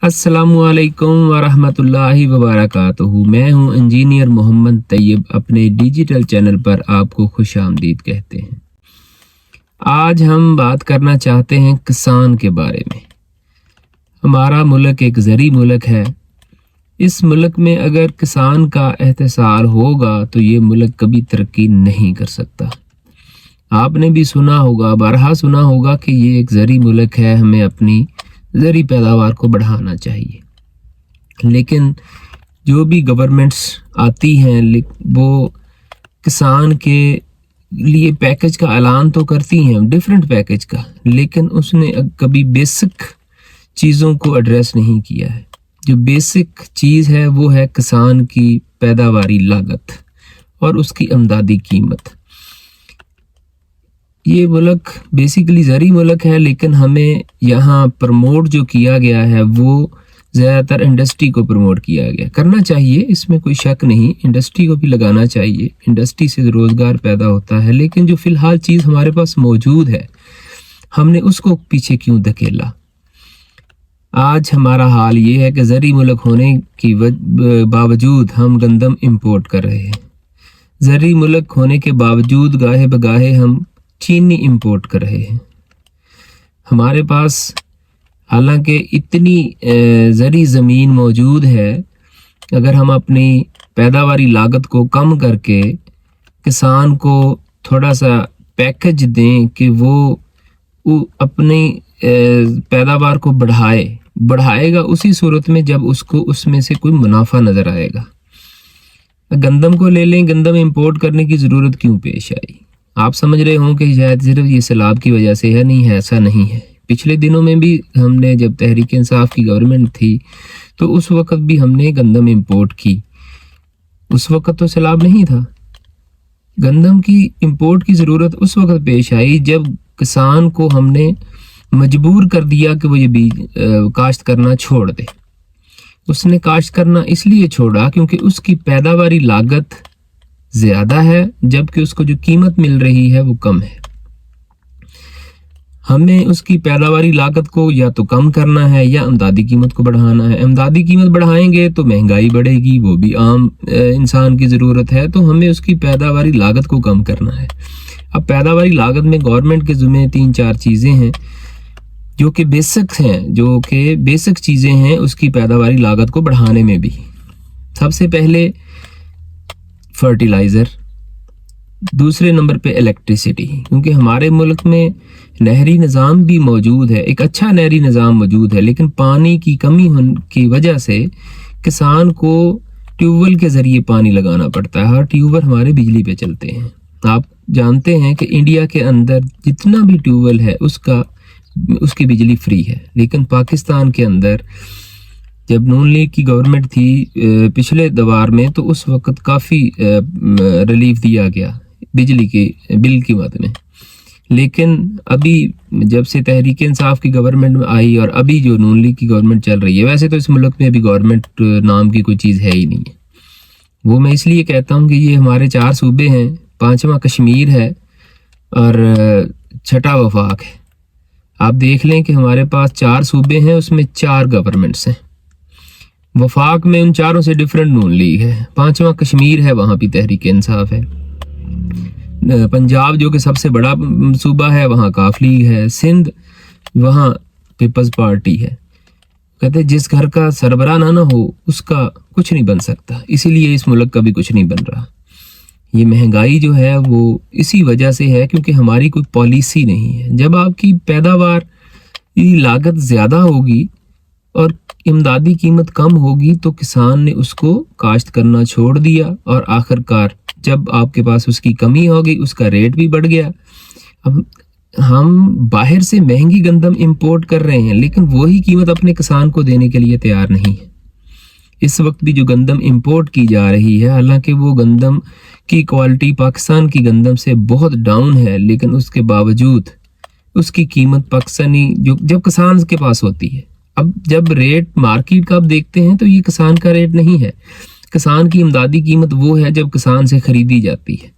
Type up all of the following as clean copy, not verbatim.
अस्सलामुअलैकुम वरहमतुल्लाहि वबरकातुहू। मैं हूं इंजीनियर मोहम्मद तैयब। अपने डिजिटल चैनल पर आपको खुश आमदीद कहते हैं। आज हम बात करना चाहते हैं किसान के बारे में। हमारा मुल्क एक ज़री मुल्क है। इस मुल्क में अगर किसान का एहतसार होगा तो ये मुल्क कभी तरक्की नहीं कर सकता। आपने भी सुना होगा, बारहा सुना होगा कि ये एक ज़री मुल्क है, हमें अपनी ज़री पैदावार को बढ़ाना चाहिए। लेकिन जो भी गवर्नमेंट्स आती हैं वो किसान के लिए पैकेज का ऐलान तो करती हैं, डिफरेंट पैकेज का, लेकिन उसने कभी बेसिक चीज़ों को एड्रेस नहीं किया है। जो बेसिक चीज़ है वो है किसान की पैदावारी लागत और उसकी इमदादी कीमत। ये मुल्क बेसिकली ज़री मुल्क है, लेकिन हमें यहाँ प्रमोट जो किया गया है वो ज़्यादातर इंडस्ट्री को प्रमोट किया गया। करना चाहिए, इसमें कोई शक नहीं, इंडस्ट्री को भी लगाना चाहिए, इंडस्ट्री से रोज़गार पैदा होता है। लेकिन जो फ़िलहाल चीज़ हमारे पास मौजूद है हमने उसको पीछे क्यों धकेला। आज हमारा हाल ये है कि ज़री मुल्क होने की बावजूद हम गंदम इंपोर्ट कर रहे हैं। ज़री मुल्क होने के बावजूद गाहे बगाहे हम चीनी इंपोर्ट कर रहे हैं। हमारे पास हालांकि इतनी ज़री ज़मीन मौजूद है, अगर हम अपनी पैदावारी लागत को कम करके किसान को थोड़ा सा पैकेज दें कि वो अपनी पैदावार को बढ़ाएगा उसी सूरत में जब उसको उसमें से कोई मुनाफा नज़र आएगा। गंदम को ले लें, गंदम इंपोर्ट करने की ज़रूरत क्यों पेश आई। आप समझ रहे हों कि शायद सिर्फ ये सैलाब की वजह से है, नहीं है, ऐसा नहीं है। पिछले दिनों में भी हमने, जब तहरीक इंसाफ की गवर्नमेंट थी तो उस वक़्त भी हमने गंदम इंपोर्ट की। उस वक़्त तो सैलाब नहीं था। गंदम की इंपोर्ट की ज़रूरत उस वक़्त पेश आई जब किसान को हमने मजबूर कर दिया कि वो ये बीज काश्त करना छोड़ दे। उसने काश्त करना इसलिए छोड़ा क्योंकि उसकी पैदावारी लागत ज़्यादा है, जबकि उसको जो कीमत मिल रही है वो कम है। हमें उसकी पैदावारी लागत को या तो कम करना है या इमदादी कीमत को बढ़ाना है। इमदादी कीमत बढ़ाएंगे तो महंगाई बढ़ेगी, वो भी आम इंसान की ज़रूरत है, तो हमें उसकी पैदावारी लागत को कम करना है। अब पैदावारी लागत में गवर्नमेंट के ज़िम्मे 3-4 चीज़ें हैं जो कि बेसिक चीज़ें हैं उसकी पैदावारी लागत को बढ़ाने में भी। सबसे पहले फर्टिलाइज़र, दूसरे नंबर पे इलेक्ट्रिसिटी, क्योंकि हमारे मुल्क में नहरी निज़ाम भी मौजूद है, एक अच्छा नहरी निज़ाम मौजूद है, लेकिन पानी की कमी होने की वजह से किसान को ट्यूबवेल के ज़रिए पानी लगाना पड़ता है और ट्यूबवेल हमारे बिजली पे चलते हैं। आप जानते हैं कि इंडिया के अंदर जितना भी ट्यूबवेल है उसकी बिजली फ्री है, लेकिन पाकिस्तान के अंदर जब नून लीग की गवर्नमेंट थी पिछले दौर में तो उस वक़्त काफ़ी रिलीफ दिया गया बिजली के बिल की मद में। लेकिन अभी जब से तहरीक इंसाफ की गवर्नमेंट में आई और अभी जो नून लीग की गवर्नमेंट चल रही है, वैसे तो इस मुल्क में अभी गवर्नमेंट नाम की कोई चीज़ है ही नहीं है। वो मैं इसलिए कहता हूँ कि ये हमारे 4 सूबे हैं, 5वां कश्मीर है और 6ठा वफाक है। आप देख लें कि हमारे पास 4 सूबे हैं, उसमें 4 गवर्नमेंट्स हैं। वफाक में उन चारों से डिफरेंट नून लीग है। 5वां कश्मीर है, वहाँ भी तहरीक इंसाफ है। पंजाब जो कि सबसे बड़ा सूबा है, वहाँ काफ लीग है। सिंध, वहाँ पीपल्स पार्टी है। कहते जिस घर का सरबराह ना हो उसका कुछ नहीं बन सकता, इसीलिए इस मुल्क का भी कुछ नहीं बन रहा। ये महंगाई जो है वो इसी वजह से है क्योंकि हमारी कोई पॉलिसी नहीं है। जब आपकी पैदावार की लागत ज़्यादा होगी और इमदादी कीमत कम होगी तो किसान ने उसको काश्त करना छोड़ दिया और आखिरकार जब आपके पास उसकी कमी हो गई उसका रेट भी बढ़ गया। अब हम बाहर से महंगी गंदम इंपोर्ट कर रहे हैं, लेकिन वही कीमत अपने किसान को देने के लिए तैयार नहीं है। इस वक्त भी जो गंदम इंपोर्ट की जा रही है, हालांकि वो गंदम की क्वालिटी पाकिस्तान की गंदम से बहुत डाउन है, लेकिन उसके बावजूद उसकी कीमत पाकिस्तानी जो जब किसान के पास होती है, अब जब रेट मार्केट का आप देखते हैं तो ये किसान का रेट नहीं है। किसान की इमदादी कीमत वो है जब किसान से खरीदी जाती है।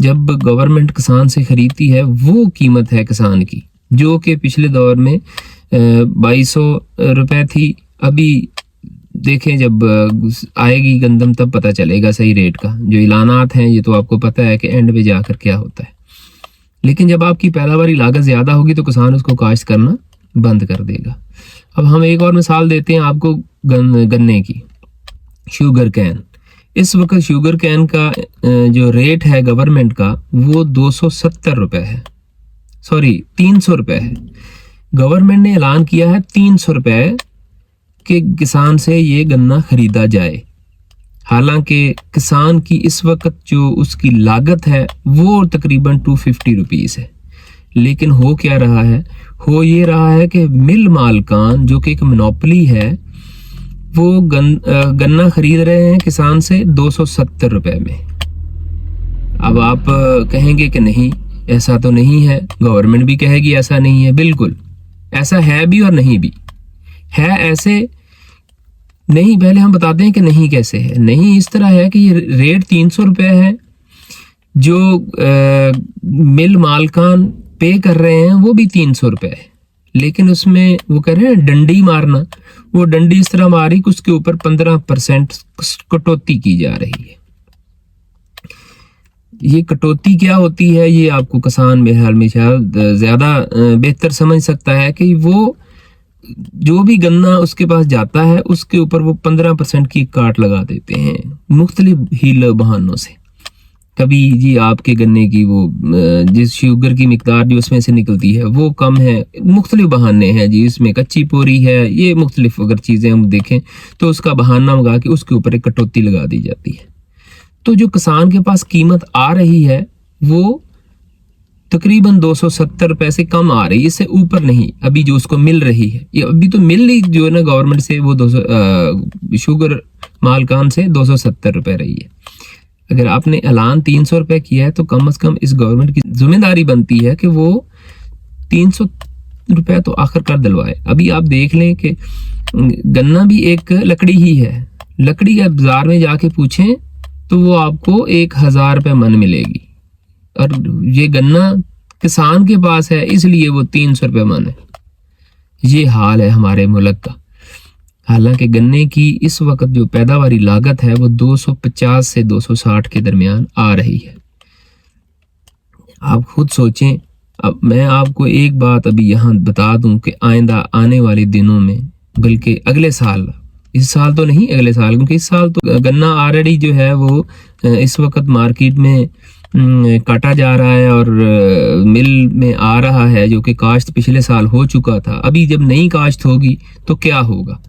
जब गवर्नमेंट किसान से खरीदती है वो कीमत है किसान की, जो कि पिछले दौर में 2200 रुपये थी, अभी देखें, जब आएगी गंदम तब पता चलेगा सही रेट का। जो ऐलानात हैं ये तो आपको पता है कि एंड में जाकर क्या होता है। लेकिन जब आपकी पैदावारी लागत ज़्यादा होगी तो किसान उसको काश्त करना बंद कर देगा। अब हम एक और मिसाल देते हैं आपको गन्ने की, शुगर कैन। इस वक्त शुगर कैन का जो रेट है गवर्नमेंट का वो 270 रुपये है, सॉरी 300 रुपये है। गवर्नमेंट ने ऐलान किया है 300 रुपये के किसान से ये गन्ना खरीदा जाए। हालांकि किसान की इस वक्त जो उसकी लागत है वो तकरीबन 250 रुपीज़ है। लेकिन हो क्या रहा है, हो ये रहा है कि मिल मालकान जो कि एक मोनोपोली है वो गन्ना खरीद रहे हैं किसान से 270 रुपये में। अब आप कहेंगे कि नहीं ऐसा तो नहीं है, गवर्नमेंट भी कहेगी ऐसा नहीं है। बिल्कुल ऐसा है भी और नहीं भी है। ऐसे नहीं, पहले हम बताते हैं कि नहीं कैसे है। नहीं इस तरह है कि ये रेट 300 रुपये है, जो मिल मालकान पे कर रहे हैं वो भी 300 रुपये है। लेकिन उसमें वो कह रहे हैं डंडी मारना, वो डंडी इस तरह मारी कि उसके ऊपर 15% कटौती की जा रही है। ये कटौती क्या होती है ये आपको किसान मेरे ख्याल में शायद ज़्यादा बेहतर समझ सकता है कि वो जो भी गन्ना उसके पास जाता है उसके ऊपर वो 15% की काट लगा देते हैं मुख्तलिफ हील बहानों से। कभी जी आपके गन्ने की वो जिस शुगर की मिकदार जो उसमें से निकलती है वो कम है, मुख्तलिफ बहाने हैं जी, इसमें कच्ची पोरी है, ये मुख्तलिफ अगर चीज़ें हम देखें तो उसका बहाना लगा के उसके ऊपर एक कटौती लगा दी जाती है। तो जो किसान के पास कीमत आ रही है वो तकरीबन 270 रुपये से कम आ रही है, इससे ऊपर नहीं। अभी जो उसको मिल रही है, ये अभी तो मिल रही जो है ना गवर्नमेंट से, वो 200 शुगर मालकान से 270 रुपये रही है। अगर आपने ऐलान 300 रुपये किया है तो कम से कम इस गवर्नमेंट की जिम्मेदारी बनती है कि वो 300 रुपये तो आखिरकार दिलवाए। अभी आप देख लें कि गन्ना भी एक लकड़ी ही है। लकड़ी या बाजार में जाके पूछें तो वो आपको 1000 रुपये मन मिलेगी, और ये गन्ना किसान के पास है इसलिए वो 300 रुपये मन है। ये हाल है हमारे मुल्क का। हालांकि गन्ने की इस वक्त जो पैदावारी लागत है वो 250 से 260 के दरमियान आ रही है। आप खुद सोचें। अब मैं आपको एक बात अभी यहाँ बता दूं कि आइंदा आने वाले दिनों में, बल्कि अगले साल, इस साल तो नहीं अगले साल, क्योंकि इस साल तो गन्ना ऑलरेडी जो है वो इस वक्त मार्केट में काटा जा रहा है और मिल में आ रहा है, जो कि काश्त पिछले साल हो चुका था। अभी जब नई काश्त होगी तो क्या होगा?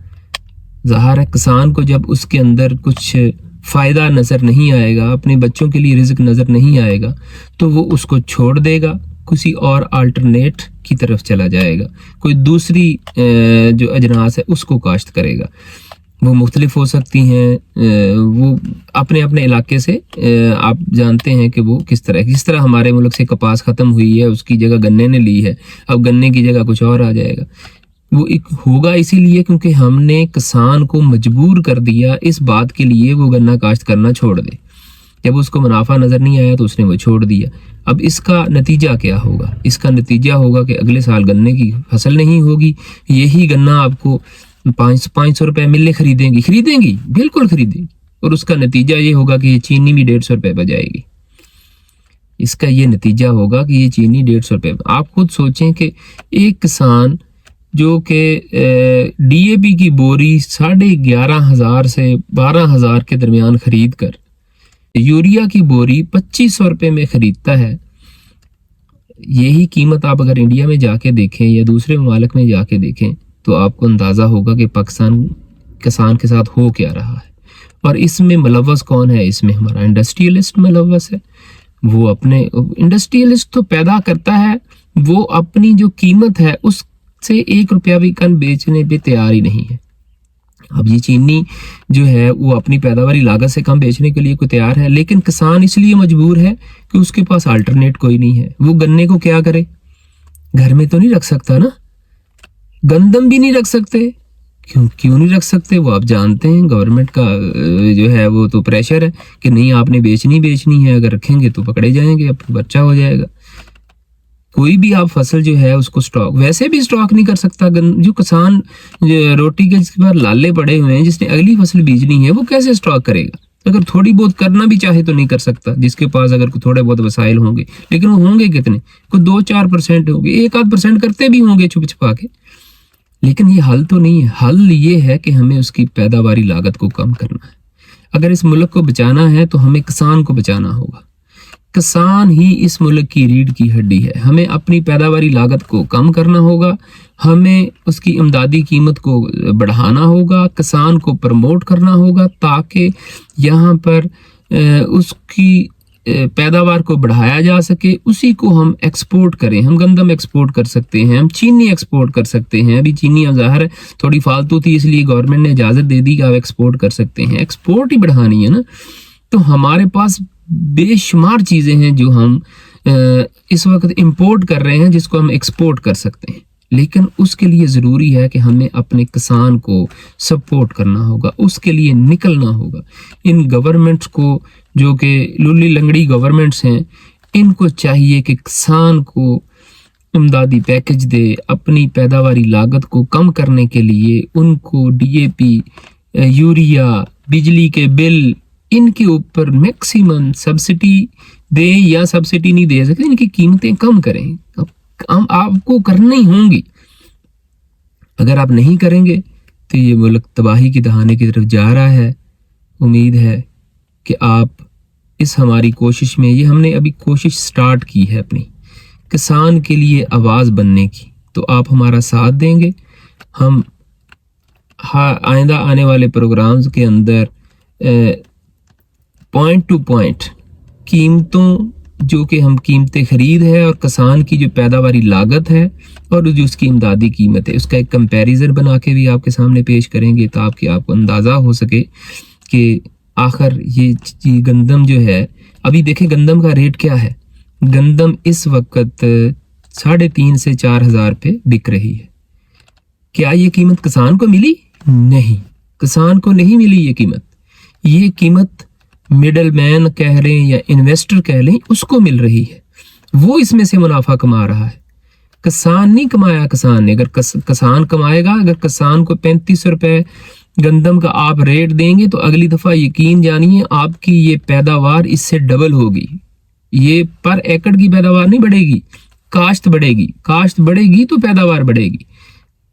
ज़ाहिर है किसान को जब उसके अंदर कुछ फ़ायदा नज़र नहीं आएगा, अपने बच्चों के लिए रिज़्क नज़र नहीं आएगा, तो वो उसको छोड़ देगा, किसी और अल्टरनेट की तरफ चला जाएगा, कोई दूसरी जो अजनास है उसको काश्त करेगा। वो मुख्तलिफ हो सकती हैं, वो अपने अपने इलाके से आप जानते हैं कि वो किस तरह, जिस तरह हमारे मुल्क से कपास ख़त्म हुई है उसकी जगह गन्ने ने ली है, अब गन्ने की जगह कुछ और आ जाएगा। वो एक होगा इसीलिए क्योंकि हमने किसान को मजबूर कर दिया इस बात के लिए वो गन्ना काश्त करना छोड़ दे। जब उसको मुनाफा नज़र नहीं आया तो उसने वो छोड़ दिया। अब इसका नतीजा क्या होगा? इसका नतीजा होगा कि अगले साल गन्ने की फसल नहीं होगी। यही गन्ना आपको 500 रुपये मिलें खरीदेंगी, बिल्कुल खरीदेंगी, और उसका नतीजा ये होगा कि ये चीनी भी 150 रुपये पर जाएगी। इसका ये नतीजा होगा कि ये चीनी 150 रुपये। आप खुद सोचें कि एक किसान जो कि DAP की बोरी 11,500 से 12,000 के दरमियान खरीद कर यूरिया की बोरी 2500 रुपये में ख़रीदता है, यही कीमत आप अगर इंडिया में जाके देखें या दूसरे ममालिक में जाके देखें तो आपको अंदाज़ा होगा कि पाकिस्तान किसान के साथ हो क्या रहा है। और इसमें मुलव्वस कौन है? इसमें हमारा इंडस्ट्रियलिस्ट मुलव्वस है। वो अपने इंडस्ट्रियलिस्ट तो पैदा करता है, वो अपनी जो कीमत है उससे 1 रुपया भी कम बेचने पे तैयार ही नहीं है। अब ये चीनी जो है वो अपनी पैदावारी लागत से कम बेचने के लिए कोई तैयार है, लेकिन किसान इसलिए मजबूर है कि उसके पास अल्टरनेट कोई नहीं है। वो गन्ने को क्या करे? घर में तो नहीं रख सकता ना, गंदम भी नहीं रख सकते। क्यों नहीं रख सकते? वो आप जानते हैं गवर्नमेंट का जो है वो तो प्रेशर है कि नहीं आपने बेचनी है, अगर रखेंगे तो पकड़े जाएंगे, अब बच्चा हो जाएगा। कोई भी आप फसल जो है उसको स्टॉक वैसे भी स्टॉक नहीं कर सकता। जो किसान रोटी के जिसके पास लाले पड़े हुए हैं, जिसने अगली फसल बीजनी है, वो कैसे स्टॉक करेगा? अगर थोड़ी बहुत करना भी चाहे तो नहीं कर सकता, जिसके पास अगर थोड़े बहुत वसाइल होंगे। लेकिन वो होंगे कितने? कोई 2-4% होंगे, 1-8% करते भी होंगे छुप छुपा के। लेकिन ये हल तो नहीं है। हल ये है कि हमें उसकी पैदावारी लागत को कम करना है। अगर इस मुल्क को बचाना है तो हमें किसान को बचाना होगा। किसान ही इस मुल्क की रीढ़ की हड्डी है। हमें अपनी पैदावारी लागत को कम करना होगा, हमें उसकी इमदादी कीमत को बढ़ाना होगा, किसान को प्रमोट करना होगा ताकि यहाँ पर उसकी पैदावार को बढ़ाया जा सके, उसी को हम एक्सपोर्ट करें। हम गंदम एक्सपोर्ट कर सकते हैं, हम चीनी एक्सपोर्ट कर सकते हैं। अभी चीनी ज़ाहिर है थोड़ी फालतू थी, इसलिए गवर्नमेंट ने इजाज़त दे दी कि आप एक्सपोर्ट कर सकते हैं। एक्सपोर्ट ही बढ़ानी है ना। तो हमारे पास बेशुमार चीज़ें हैं जो हम इस वक्त इंपोर्ट कर रहे हैं, जिसको हम एक्सपोर्ट कर सकते हैं। लेकिन उसके लिए ज़रूरी है कि हमें अपने किसान को सपोर्ट करना होगा, उसके लिए निकलना होगा। इन गवर्नमेंट्स को, जो कि लुल्ली लंगड़ी गवर्नमेंट्स हैं, इनको चाहिए कि किसान को इमदादी पैकेज दे। अपनी पैदावारी लागत को कम करने के लिए उनको DAP, यूरिया, बिजली के बिल, इनके ऊपर मैक्सिमम सब्सिडी दे, या सब्सिडी नहीं दे सकते, इनकी कीमतें कम करें। अब आपको करनी होंगी। अगर आप नहीं करेंगे तो ये मुल्क तबाही की दहाने की तरफ जा रहा है। उम्मीद है कि आप इस हमारी कोशिश में, ये हमने अभी कोशिश स्टार्ट की है अपनी किसान के लिए आवाज़ बनने की, तो आप हमारा साथ देंगे। हम आइंदा आने वाले प्रोग्राम्स के अंदर पॉइंट टू पॉइंट कीमतों, जो कि हम कीमतें खरीद है और किसान की जो पैदावारी लागत है और जो उसकी इमदादी कीमत है, उसका एक कंपैरिजन बना के भी आपके सामने पेश करेंगे, ताकि आपको अंदाज़ा हो सके कि आखिर ये गंदम जो है, अभी देखें गंदम का रेट क्या है। गंदम इस वक्त 3,500 से 4,000 पे बिक रही है। क्या ये कीमत किसान को मिली? नहीं, किसान को नहीं मिली ये कीमत। ये कीमत मिडल मैन कह लें या इन्वेस्टर कह लें, उसको मिल रही है। वो इसमें से मुनाफा कमा रहा है, किसान नहीं कमाया। किसान ने, अगर किसान कमाएगा, अगर किसान को 3500 रुपये गंदम का आप रेट देंगे तो अगली दफ़ा यकीन जानिए आपकी ये पैदावार इससे डबल होगी। ये पर एकड़ की पैदावार नहीं बढ़ेगी, काश्त बढ़ेगी। काश्त बढ़ेगी तो पैदावार बढ़ेगी।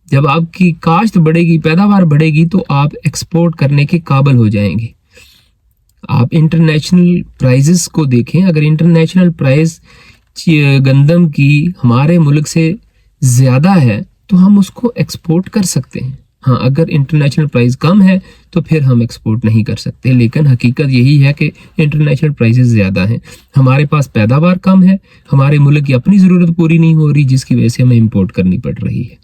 जब आपकी काश्त बढ़ेगी, पैदावार बढ़ेगी, तो आप एक्सपोर्ट करने के काबिल हो जाएंगे। आप इंटरनेशनल प्राइजेस को देखें। अगर इंटरनेशनल प्राइस गंदम की हमारे मुल्क से ज़्यादा है तो हम उसको एक्सपोर्ट कर सकते हैं। हाँ, अगर इंटरनेशनल प्राइस कम है तो फिर हम एक्सपोर्ट नहीं कर सकते। लेकिन हकीकत यही है कि इंटरनेशनल प्राइसेस ज़्यादा हैं, हमारे पास पैदावार कम है, हमारे मुल्क की अपनी ज़रूरत पूरी नहीं हो रही, जिसकी वजह से हमें इंपोर्ट करनी पड़ रही है।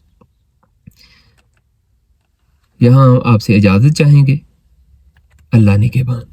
यहाँ आपसे इजाज़त चाहेंगे। अल्लाह ने के बाद।